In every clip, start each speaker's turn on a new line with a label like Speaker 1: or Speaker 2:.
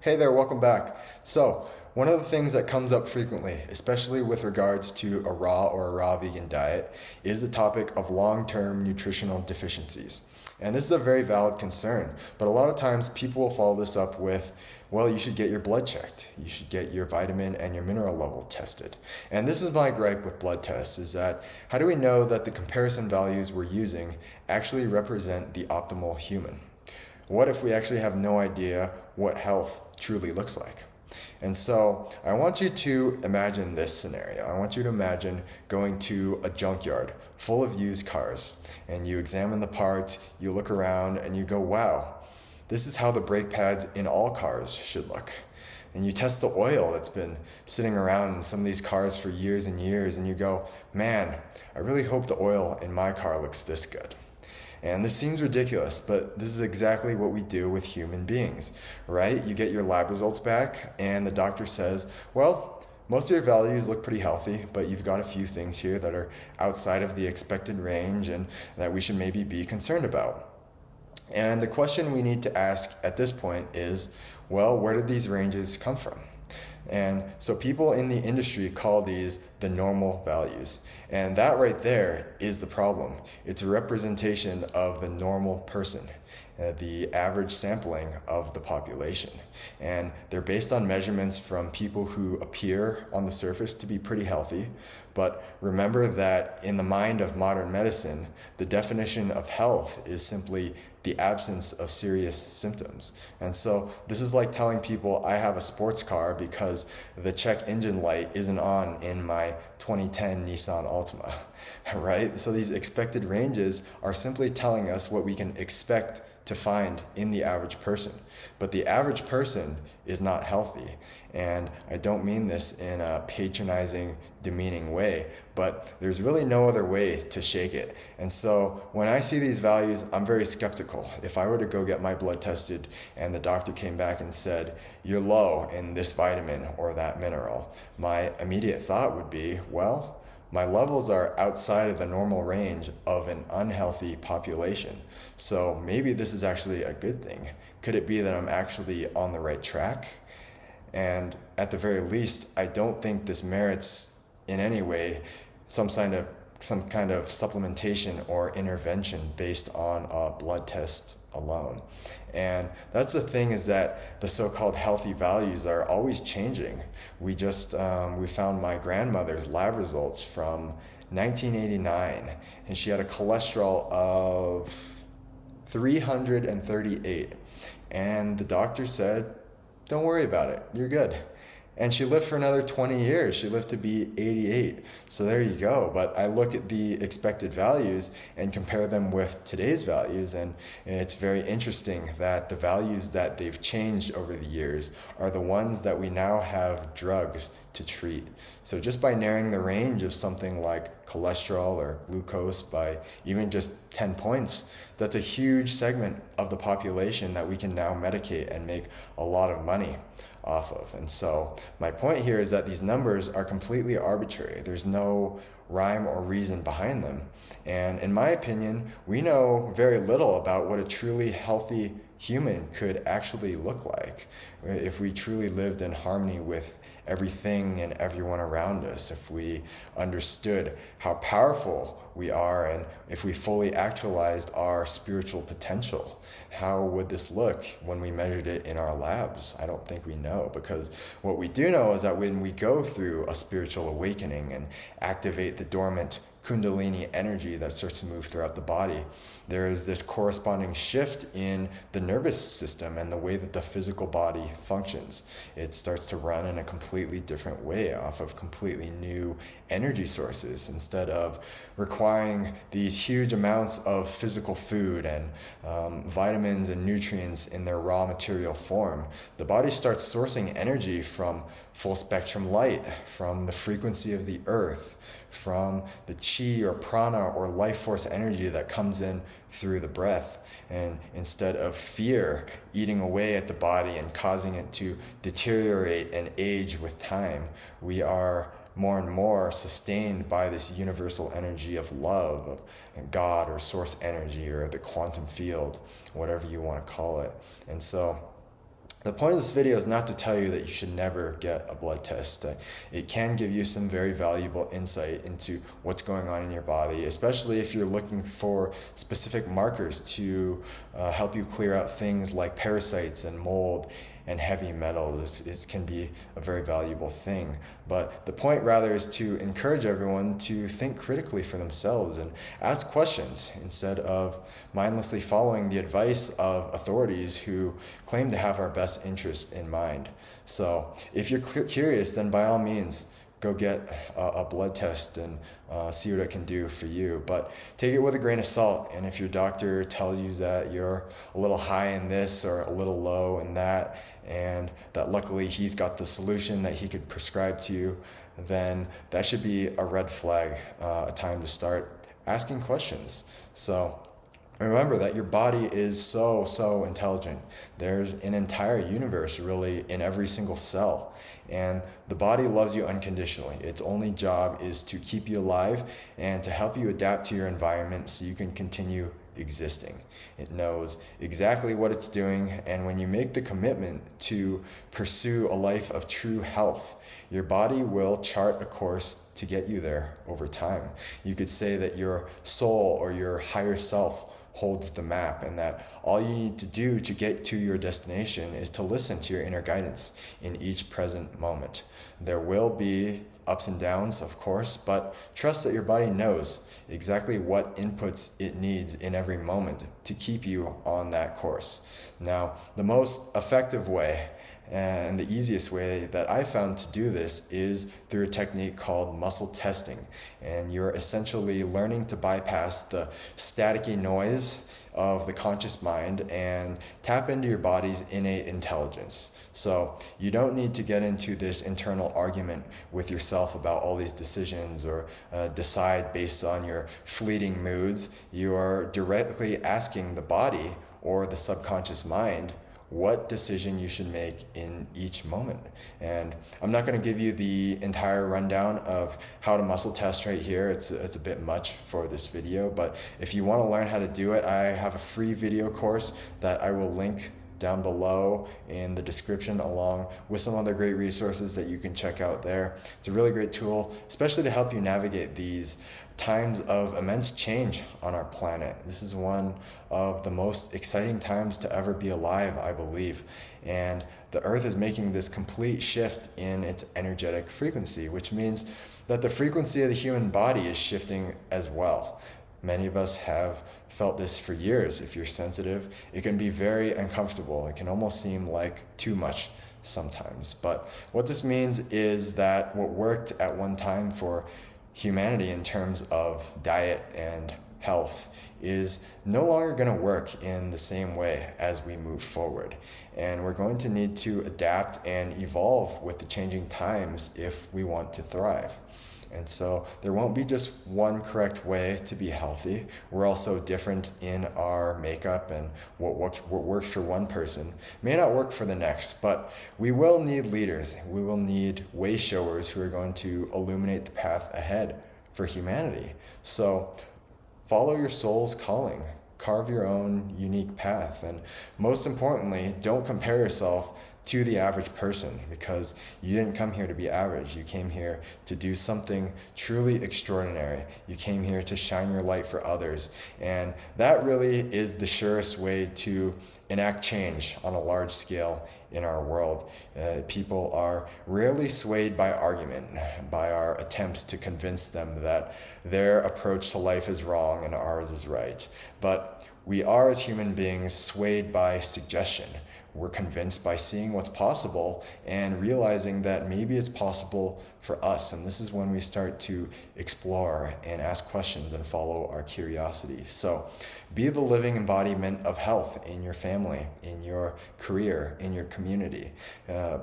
Speaker 1: Hey there, welcome back. So, one of the things that comes up frequently, especially with regards to a raw or a raw vegan diet, is the topic of long-term nutritional deficiencies. And this is a very valid concern, but a lot of times people will follow this up with, well, you should get your blood checked. You should get your vitamin and your mineral level tested. And this is my gripe with blood tests, is that how do we know that the comparison values we're using actually represent the optimal human? What if we actually have no idea what health truly looks like? And so I want you to imagine this scenario. I want you to imagine going to a junkyard full of used cars, and you examine the parts, you look around, and you go, wow, this is how the brake pads in all cars should look. And you test the oil that's been sitting around in some of these cars for years and years, and you go, man, I really hope the oil in my car looks this good. And this seems ridiculous, but this is exactly what we do with human beings, right? You get your lab results back, and the doctor says, well, most of your values look pretty healthy, but you've got a few things here that are outside of the expected range and that we should maybe be concerned about. And the question we need to ask at this point is, well, where did these ranges come from? And so people in the industry call these the normal values. And that right there is the problem. It's a representation of the normal person, the average sampling of the population. And they're based on measurements from people who appear on the surface to be pretty healthy. But remember that in the mind of modern medicine, the definition of health is simply the absence of serious symptoms. And so this is like telling people I have a sports car because the check engine light isn't on in my 2010 Nissan Altima, right? So these expected ranges are simply telling us what we can expect to find in the average person. But the average person is not healthy. And I don't mean this in a patronizing, demeaning way, but there's really no other way to shake it. And so when I see these values, I'm very skeptical. If I were to go get my blood tested and the doctor came back and said, you're low in this vitamin or that mineral, my immediate thought would be, well, my levels are outside of the normal range of an unhealthy population. So maybe this is actually a good thing. Could it be that I'm actually on the right track? And at the very least, I don't think this merits in any way some kind of supplementation or intervention based on a blood test alone. And that's the thing, is that the so-called healthy values are always changing. We found my grandmother's lab results from 1989, and she had a cholesterol of 338. And the doctor said, don't worry about it, you're good. And she lived for another 20 years. She lived to be 88. So there you go. But I look at the expected values and compare them with today's values. And it's very interesting that the values that they've changed over the years are the ones that we now have drugs to treat. So just by narrowing the range of something like cholesterol or glucose by even just 10 points, that's a huge segment of the population that we can now medicate and make a lot of money off of. And so my point here is that these numbers are completely arbitrary. There's no rhyme or reason behind them. And in my opinion, we know very little about what a truly healthy human could actually look like if we truly lived in harmony with everything and everyone around us, if we understood how powerful we are, and if we fully actualized our spiritual potential. How would this look when we measured it in our labs? I don't think we know, because what we do know is that when we go through a spiritual awakening and activate the dormant Kundalini energy that starts to move throughout the body, there is this corresponding shift in the nervous system and the way that the physical body functions. It starts to run in a completely different way off of completely new energy sources. Instead of requiring these huge amounts of physical food and vitamins and nutrients in their raw material form, the body starts sourcing energy from full spectrum light, from the frequency of the earth, from the chi or prana or life force energy that comes in through the breath. And instead of fear eating away at the body and causing it to deteriorate and age with time, we are more and more sustained by this universal energy of love, of God or source energy or the quantum field, whatever you want to call it. And so The point of this video is not to tell you that you should never get a blood test. It can give you some very valuable insight into what's going on in your body, especially if you're looking for specific markers to help you clear out things like parasites and mold and heavy metals. It can be a very valuable thing. But the point rather is to encourage everyone to think critically for themselves and ask questions instead of mindlessly following the advice of authorities who claim to have our best interest in mind. So if you're curious, then by all means, go get a blood test and see what it can do for you. But take it with a grain of salt. And if your doctor tells you that you're a little high in this or a little low in that, and that luckily he's got the solution that he could prescribe to you, then that should be a red flag, a time to start asking questions. So remember that your body is so intelligent. There's an entire universe really in every single cell. And the body loves you unconditionally. Its only job is to keep you alive and to help you adapt to your environment so you can continue existing. It knows exactly what it's doing, and when you make the commitment to pursue a life of true health, your body will chart a course to get you there over time. You could say that your soul or your higher self holds the map, and that all you need to do to get to your destination is to listen to your inner guidance in each present moment. There will be ups and downs, of course, but trust that your body knows exactly what inputs it needs in every moment to keep you on that course. Now, the most effective way and the easiest way that I found to do this is through a technique called muscle testing. And you're essentially learning to bypass the staticky noise of the conscious mind and tap into your body's innate intelligence. So you don't need to get into this internal argument with yourself about all these decisions or decide based on your fleeting moods. You are directly asking the body or the subconscious mind what decision you should make in each moment. And I'm not going to give you the entire rundown of how to muscle test right here. It's a bit much for this video, but if you want to learn how to do it, I have a free video course that I will link down below in the description, along with some other great resources that you can check out there. It's a really great tool, especially to help you navigate these times of immense change on our planet. This is one of the most exciting times to ever be alive, I believe. And the Earth is making this complete shift in its energetic frequency, which means that the frequency of the human body is shifting as well. Many of us have felt this for years. If you're sensitive, it can be very uncomfortable. It can almost seem like too much sometimes. But what this means is that what worked at one time for humanity in terms of diet and health is no longer going to work in the same way as we move forward. And we're going to need to adapt and evolve with the changing times if we want to thrive. And so there won't be just one correct way to be healthy. We're also different in our makeup, and what works for one person may not work for the next. But we will need leaders. We will need way showers who are going to illuminate the path ahead for humanity. So follow your soul's calling. Carve your own unique path. And most importantly, don't compare yourself to the average person, because you didn't come here to be average. You came here to do something truly extraordinary. You came here to shine your light for others. And that really is the surest way to enact change on a large scale in our world. People are rarely swayed by argument, by our attempts to convince them that their approach to life is wrong and ours is right. But we are, as human beings, swayed by suggestion. We're convinced by seeing what's possible and realizing that maybe it's possible for us. And this is when we start to explore and ask questions and follow our curiosity. So be the living embodiment of health in your family, in your career, in your community.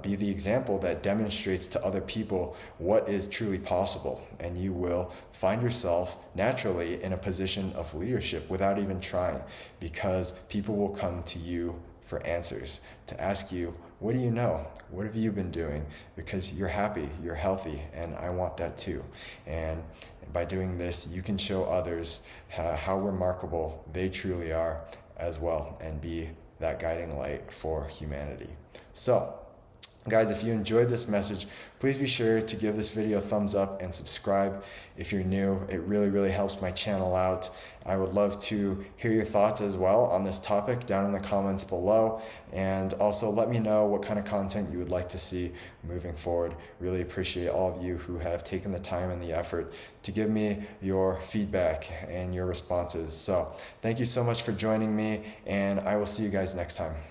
Speaker 1: Be the example that demonstrates to other people what is truly possible. And you will find yourself naturally in a position of leadership without even trying, because people will come to you for answers, to ask you, what do you know? What have you been doing? Because you're happy, you're healthy, and I want that too. And by doing this, you can show others how remarkable they truly are as well, and be that guiding light for humanity. So, guys, if you enjoyed this message, please be sure to give this video a thumbs up and subscribe if you're new. It really helps my channel out. I would love to hear your thoughts as well on this topic down in the comments below, and also let me know what kind of content you would like to see moving forward. Really appreciate all of you who have taken the time and the effort to give me your feedback and your responses. So thank you so much for joining me, and I will see you guys next time.